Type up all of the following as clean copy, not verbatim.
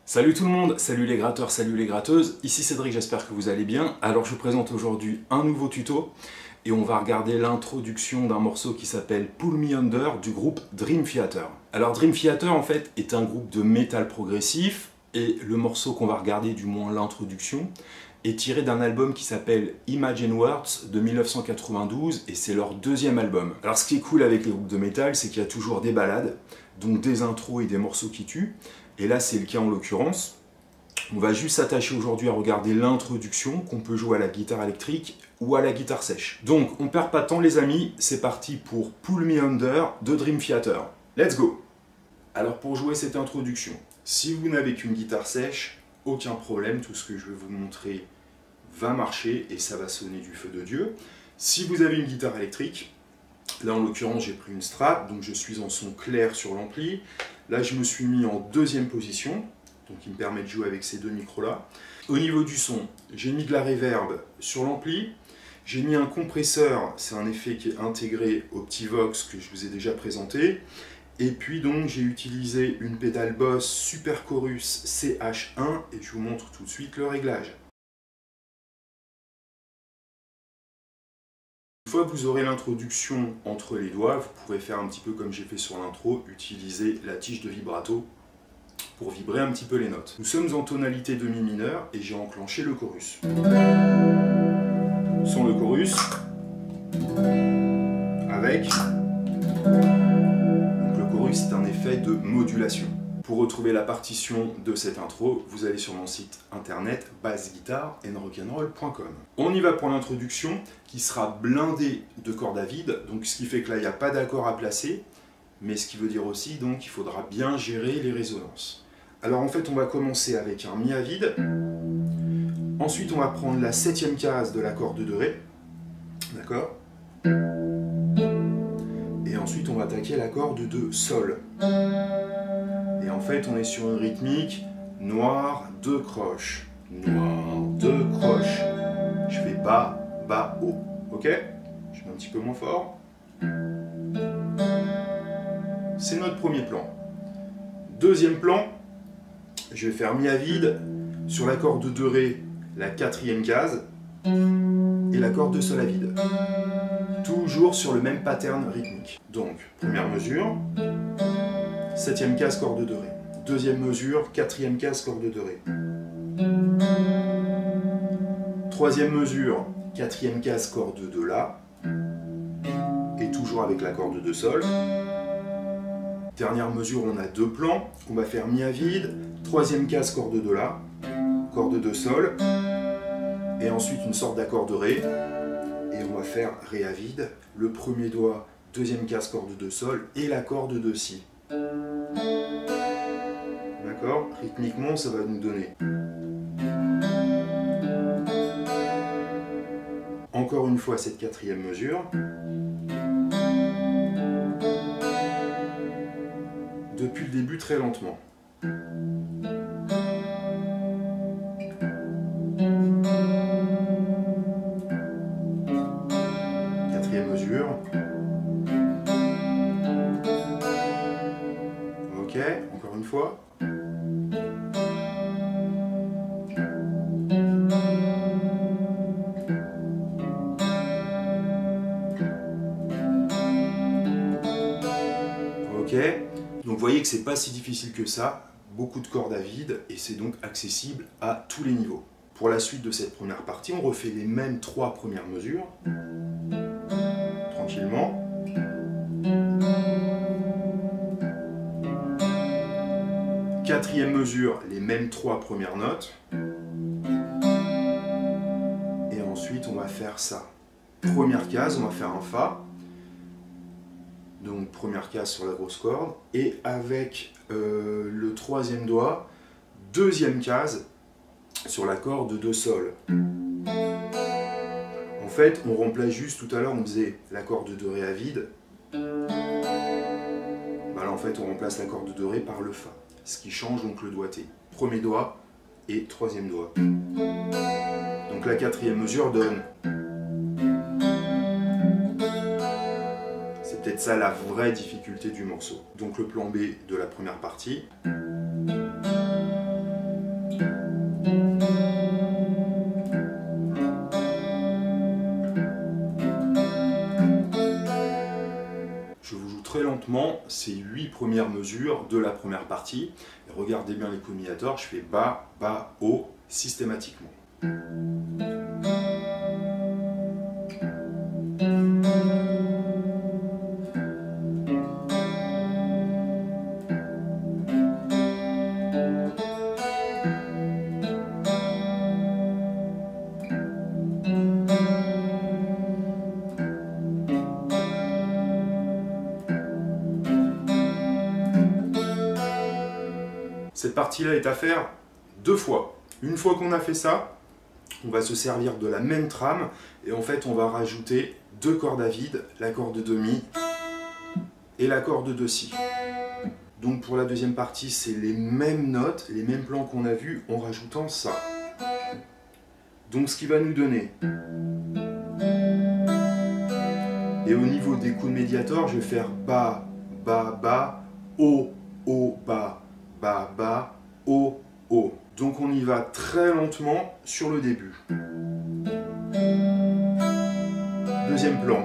Salut tout le monde, salut les gratteurs, salut les gratteuses, ici Cédric, j'espère que vous allez bien. Alors je vous présente aujourd'hui un nouveau tuto et on va regarder l'introduction d'un morceau qui s'appelle Pull Me Under du groupe Dream Theater. Alors Dream Theater en fait est un groupe de métal progressif et le morceau qu'on va regarder, du moins l'introduction, est tiré d'un album qui s'appelle Imagine Words de 1992 et c'est leur deuxième album. Alors ce qui est cool avec les groupes de métal, c'est qu'il y a toujours des ballades, donc des intros et des morceaux qui tuent. Et là, c'est le cas en l'occurrence. On va juste s'attacher aujourd'hui à regarder l'introduction qu'on peut jouer à la guitare électrique ou à la guitare sèche. Donc, on perd pas de temps les amis, c'est parti pour Pull Me Under de Dream Theater. Let's go! Alors pour jouer cette introduction, si vous n'avez qu'une guitare sèche, aucun problème, tout ce que je vais vous montrer va marcher et ça va sonner du feu de Dieu. Si vous avez une guitare électrique, là en l'occurrence j'ai pris une Strat, donc je suis en son clair sur l'ampli. Là je me suis mis en deuxième position, donc il me permet de jouer avec ces deux micros là. Au niveau du son, j'ai mis de la reverb sur l'ampli, j'ai mis un compresseur, c'est un effet qui est intégré au Optivox que je vous ai déjà présenté. Et puis donc j'ai utilisé une pédale Boss Super Chorus CH1 et je vous montre tout de suite le réglage. Une fois que vous aurez l'introduction entre les doigts, vous pourrez faire un petit peu comme j'ai fait sur l'intro, utiliser la tige de vibrato pour vibrer un petit peu les notes. Nous sommes en tonalité de mi mineur et j'ai enclenché le chorus. Son le chorus avec... Donc le chorus c'est un effet de modulation. Pour retrouver la partition de cette intro, vous allez sur mon site internet bassguitareandrock'n'roll.com. On y va pour l'introduction qui sera blindée de cordes à vide, donc ce qui fait que là il n'y a pas d'accord à placer, mais ce qui veut dire aussi donc qu'il faudra bien gérer les résonances. Alors en fait on va commencer avec un mi à vide, ensuite on va prendre la 7e case de la corde de Ré, d'accord ? Et ensuite on va attaquer la corde de Sol. Et en fait, on est sur une rythmique noir, 2 croches. Noir, 2 croches. Je fais bas, bas, haut. Ok? Je mets un petit peu moins fort. C'est notre premier plan. Deuxième plan, je vais faire mi à vide sur la corde de Ré, la 4e case, et la corde de Sol à vide. Toujours sur le même pattern rythmique. Donc, première mesure. 7e case, corde de Ré. Deuxième mesure, 4e case, corde de Ré. Troisième mesure, 4e case, corde de La. Et toujours avec la corde de Sol. Dernière mesure, on a deux plans. On va faire mi à vide, 3e case, corde de La, corde de Sol. Et ensuite une sorte d'accord de Ré. Et on va faire Ré à vide, le premier doigt, 2e case, corde de Sol et la corde de Si. D'accord? Rythmiquement, ça va nous donner. Encore une fois, cette 4e mesure. Depuis le début, très lentement. 4e mesure. Ok, encore une fois. Ok, donc vous voyez que c'est pas si difficile que ça, beaucoup de cordes à vide et c'est donc accessible à tous les niveaux. Pour la suite de cette première partie, on refait les mêmes 3 premières mesures, tranquillement. Quatrième mesure, les mêmes 3 premières notes. ensuite on va faire ça. Première case, on va faire un Fa. Donc première case sur la grosse corde. Et avec le troisième doigt, deuxième case sur la corde de Sol. En fait, on remplace juste, tout à l'heure on faisait la corde de Ré à vide. Bah là en fait on remplace la corde de Ré par le Fa. Ce qui change donc le doigté. Premier doigt et troisième doigt. Donc la quatrième mesure donne. C'est peut-être ça la vraie difficulté du morceau. Donc le plan B de la première partie. Je vous joue très lentement ces 8 premières mesures de la première partie. Et regardez bien les comminators, je fais bas, bas, haut systématiquement. Cette partie-là est à faire 2 fois. Une fois qu'on a fait ça, on va se servir de la même trame et en fait on va rajouter 2 cordes à vide, la corde de Mi et la corde de Si. Donc pour la deuxième partie, c'est les mêmes notes, les mêmes plans qu'on a vus en rajoutant ça. Donc ce qui va nous donner. Et au niveau des coups de médiator, je vais faire bas, bas, bas, haut, haut, bas, bas, bas, haut, haut. Donc on y va très lentement sur le début. Deuxième plan.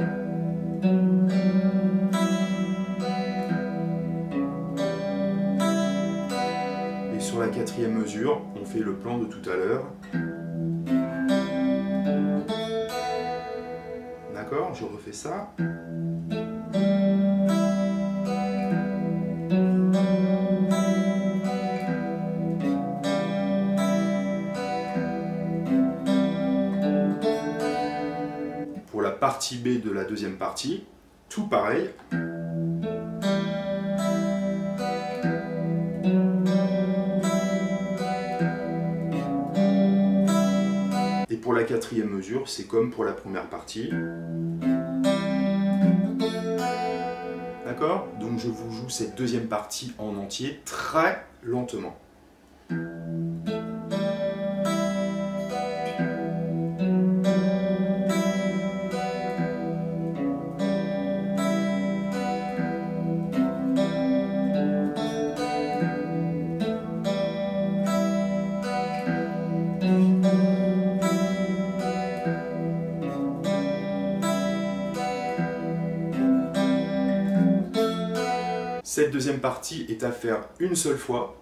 Et sur la quatrième mesure, on fait le plan de tout à l'heure. D'accord, je refais ça. Pour la partie B de la deuxième partie, tout pareil. Et pour la quatrième mesure, c'est comme pour la première partie. D'accord? Donc je vous joue cette deuxième partie en entier très lentement. Cette deuxième partie est à faire une seule fois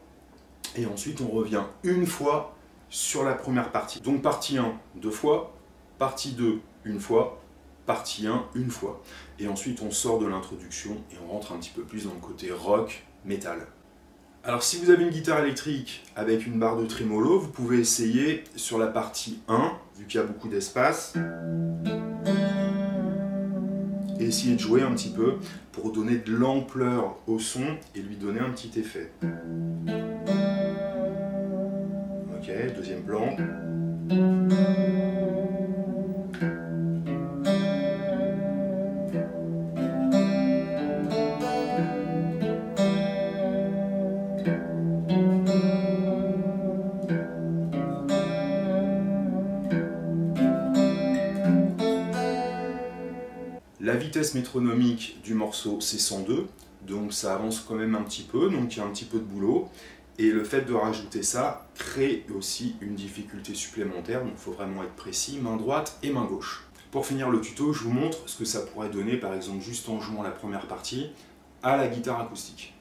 et ensuite on revient une fois sur la première partie. Donc partie 1, 2 fois, partie 2, une fois, partie 1, une fois. Et ensuite on sort de l'introduction et on rentre un petit peu plus dans le côté rock, métal. Alors si vous avez une guitare électrique avec une barre de trémolo, vous pouvez essayer sur la partie 1, vu qu'il y a beaucoup d'espace. Et essayer de jouer un petit peu pour donner de l'ampleur au son et lui donner un petit effet. Ok, deuxième plan. La vitesse métronomique du morceau, c'est 102, donc ça avance quand même un petit peu, donc il y a un petit peu de boulot. Et le fait de rajouter ça crée aussi une difficulté supplémentaire, donc il faut vraiment être précis, main droite et main gauche. Pour finir le tuto, je vous montre ce que ça pourrait donner, par exemple juste en jouant la première partie, à la guitare acoustique.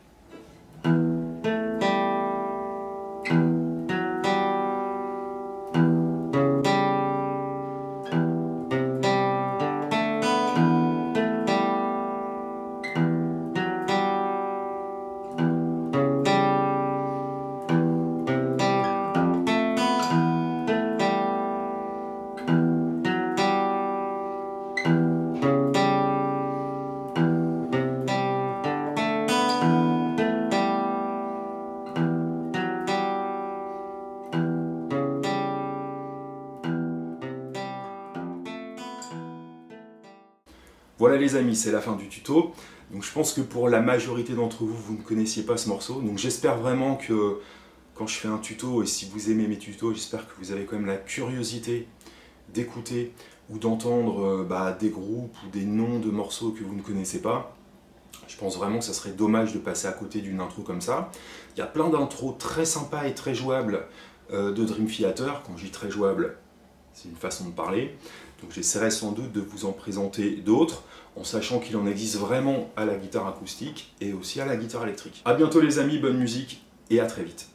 Voilà les amis, c'est la fin du tuto. Donc je pense que pour la majorité d'entre vous, vous ne connaissiez pas ce morceau. Donc j'espère vraiment que quand je fais un tuto, et si vous aimez mes tutos, j'espère que vous avez quand même la curiosité d'écouter ou d'entendre des groupes ou des noms de morceaux que vous ne connaissez pas. Je pense vraiment que ça serait dommage de passer à côté d'une intro comme ça. Il y a plein d'intros très sympas et très jouables de Dream Theater. Quand je dis très jouable, c'est une façon de parler. Donc j'essaierai sans doute de vous en présenter d'autres, en sachant qu'il en existe vraiment à la guitare acoustique et aussi à la guitare électrique. A bientôt les amis, bonne musique et à très vite.